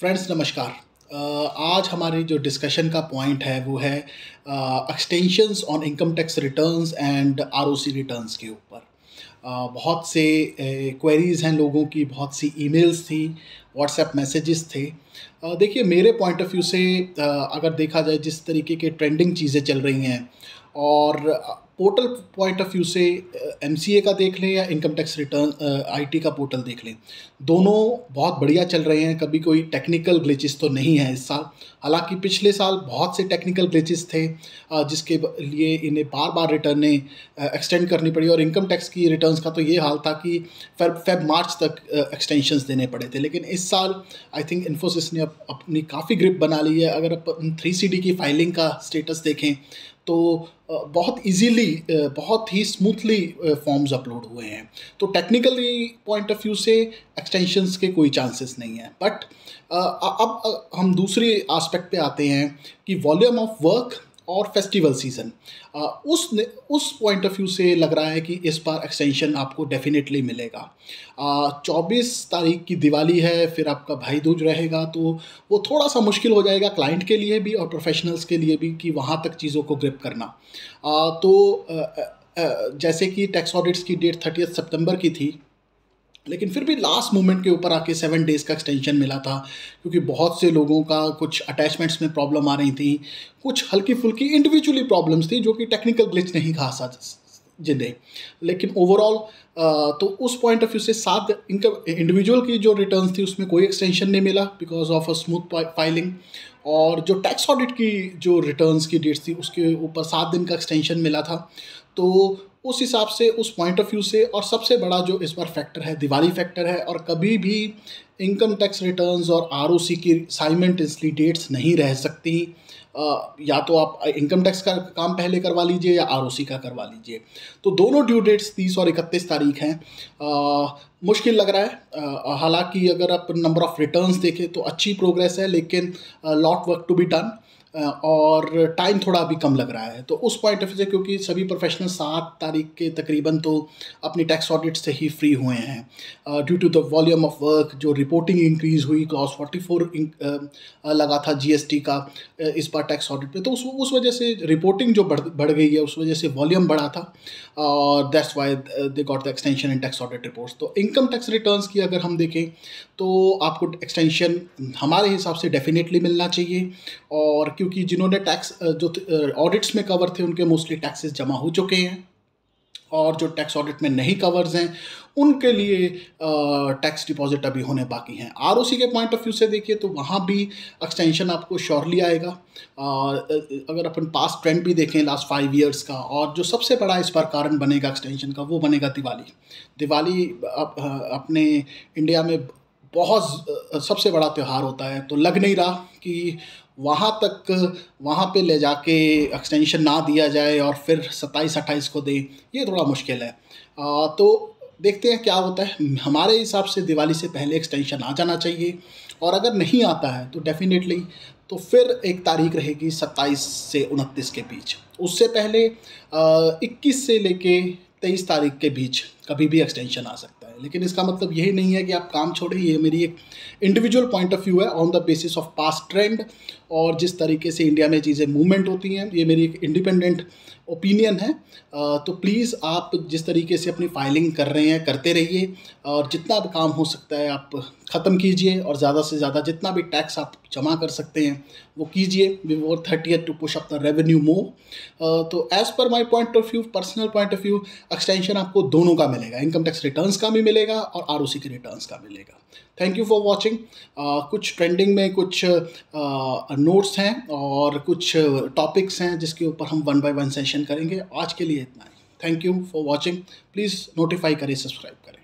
Friends नमस्कार। आज हमारी जो डिस्कशन का पॉइंट है वो है extensions on income tax returns and ROC returns के ऊपर। बहुत से क्वेरीज़ हैं लोगों की, बहुत सी ईमेल्स थी, व्हाट्सएप मैसेजेस थे। देखिए मेरे पॉइंट ऑफ व्यू से अगर देखा जाए जिस तरीके के ट्रेंडिंग चीज़ें चल रही हैं और पोर्टल पॉइंट ऑफ व्यू से एमसीए का देख लें या इनकम टैक्स रिटर्न आईटी का पोर्टल देख लें, दोनों बहुत बढ़िया चल रहे हैं। कभी कोई टेक्निकल ग्लिचेस तो नहीं है इस साल। हालांकि पिछले साल बहुत से टेक्निकल ग्लिचेस थे जिसके लिए इन्हें बार बार रिटर्नें एक्सटेंड करनी पड़ी और इनकम टैक्स की रिटर्न्स का तो ये हाल था कि फेब मार्च तक एक्सटेंशंस देने पड़े थे। लेकिन इस साल आई थिंक इन्फोसिस ने अपनी काफ़ी ग्रिप बना ली है। अगर अपन 3CD की फाइलिंग का स्टेटस देखें तो बहुत इजीली, बहुत ही स्मूथली फॉर्म्स अपलोड हुए हैं। तो टेक्निकली पॉइंट ऑफ व्यू से एक्सटेंशंस के कोई चांसेस नहीं है। बट अब हम दूसरे एस्पेक्ट पे आते हैं कि वॉल्यूम ऑफ वर्क और फेस्टिवल सीज़न, उस पॉइंट ऑफ व्यू से लग रहा है कि इस बार एक्सटेंशन आपको डेफिनेटली मिलेगा। 24 तारीख की दिवाली है, फिर आपका भाई दूज रहेगा, तो वो थोड़ा सा मुश्किल हो जाएगा क्लाइंट के लिए भी और प्रोफेशनल्स के लिए भी कि वहाँ तक चीज़ों को ग्रिप करना। जैसे कि टैक्स ऑडिट्स की डेट 30 सितंबर की थी, लेकिन फिर भी लास्ट मोमेंट के ऊपर आके 7 डेज़ का एक्सटेंशन मिला था, क्योंकि बहुत से लोगों का कुछ अटैचमेंट्स में प्रॉब्लम आ रही थी, कुछ हल्की फुल्की इंडिविजुअली प्रॉब्लम्स थी जो कि टेक्निकल ग्लिच नहीं कहा जिन्हें। लेकिन ओवरऑल तो उस पॉइंट ऑफ व्यू से 7 इनकम इंडिविजुअल की जो रिटर्न्स थी उसमें कोई एक्सटेंशन नहीं मिला because of a smooth filing. और जो टैक्स ऑडिट की जो रिटर्न्स की डेट्स थी उसके ऊपर 7 दिन का एक्सटेंशन मिला था। तो उस हिसाब से, उस पॉइंट ऑफ व्यू से, और सबसे बड़ा जो इस बार फैक्टर है दिवाली फैक्टर है। और कभी भी इनकम टैक्स रिटर्न्स और आरओसी की साइमल्टेनियसली डेट्स नहीं रह सकती। या तो आप इनकम टैक्स का काम पहले करवा लीजिए या आरओसी का करवा लीजिए। तो दोनों ड्यू डेट्स 30 और 31 तारीख हैं। मुश्किल लग रहा है। हालांकि अगर आप नंबर ऑफ रिटर्न्स देखें तो अच्छी प्रोग्रेस है, लेकिन lot work to be done और टाइम थोड़ा अभी कम लग रहा है। तो उस पॉइंट ऑफ व्यू से, क्योंकि सभी प्रोफेशनल 7 तारीख के तकरीबन तो अपनी टैक्स ऑडिट से ही फ्री हुए हैं due to the volume of work. जो रिपोर्टिंग इंक्रीज़ हुई, क्लॉज 44 लगा था जीएसटी का इस बार टैक्स ऑडिट पे, तो उस वजह से रिपोर्टिंग जो बढ़ गई है, उस वजह से वॉल्यूम बढ़ा था और that's why they got the extension in tax audit reports. तो इनकम टैक्स रिटर्न्स की अगर हम देखें तो आपको एक्सटेंशन हमारे हिसाब से डेफिनेटली मिलना चाहिए। और क्योंकि जिन्होंने टैक्स जो ऑडिट्स में कवर थे उनके मोस्टली टैक्सेस जमा हो चुके हैं, और जो टैक्स ऑडिट में नहीं कवर्स हैं उनके लिए टैक्स डिपॉजिट अभी होने बाकी हैं। आरओसी के पॉइंट ऑफ व्यू से देखिए तो वहाँ भी एक्सटेंशन आपको श्योरली आएगा। अगर अपन पास्ट ट्रेंड भी देखें लास्ट 5 ईयर्स का, और जो सबसे बड़ा इस बार कारण बनेगा एक्सटेंशन का वो बनेगा दिवाली अपने इंडिया में बहुत सबसे बड़ा त्यौहार होता है। तो लग नहीं रहा कि वहाँ पे ले जाके एक्सटेंशन ना दिया जाए और फिर 27-28 को दे, ये थोड़ा मुश्किल है। तो देखते हैं क्या होता है। हमारे हिसाब से दिवाली से पहले एक्सटेंशन आ जाना चाहिए, और अगर नहीं आता है तो डेफिनेटली तो फिर एक तारीख रहेगी 27 से 29 के बीच। उससे पहले 21 से लेके 23 तारीख के बीच कभी भी एक्सटेंशन आ सकता है। लेकिन इसका मतलब यही नहीं है कि आप काम छोड़ें। ये मेरी एक इंडिविजुअल पॉइंट ऑफ व्यू है on the basis of past trend, और जिस तरीके से इंडिया में चीज़ें मूवमेंट होती हैं, ये मेरी एक इंडिपेंडेंट ओपिनियन है। तो प्लीज़ आप जिस तरीके से अपनी फाइलिंग कर रहे हैं करते रहिए, और जितना भी काम हो सकता है आप ख़त्म कीजिए, और ज़्यादा से ज़्यादा जितना भी टैक्स आप जमा कर सकते हैं वो कीजिए before 30th to push up the revenue more. तो as per my point of view, personal point of view, extension आपको दोनों का मिलेगा, इनकम टैक्स रिटर्न्स का भी मिलेगा और आरओसी के रिटर्न्स का मिलेगा। Thank you for watching. कुछ ट्रेंडिंग में कुछ नोट्स हैं और कुछ टॉपिक्स हैं जिसके ऊपर हम 1 by 1 सेशन करेंगे। आज के लिए इतना ही। Thank you for watching. Please notify करें, सब्सक्राइब करें।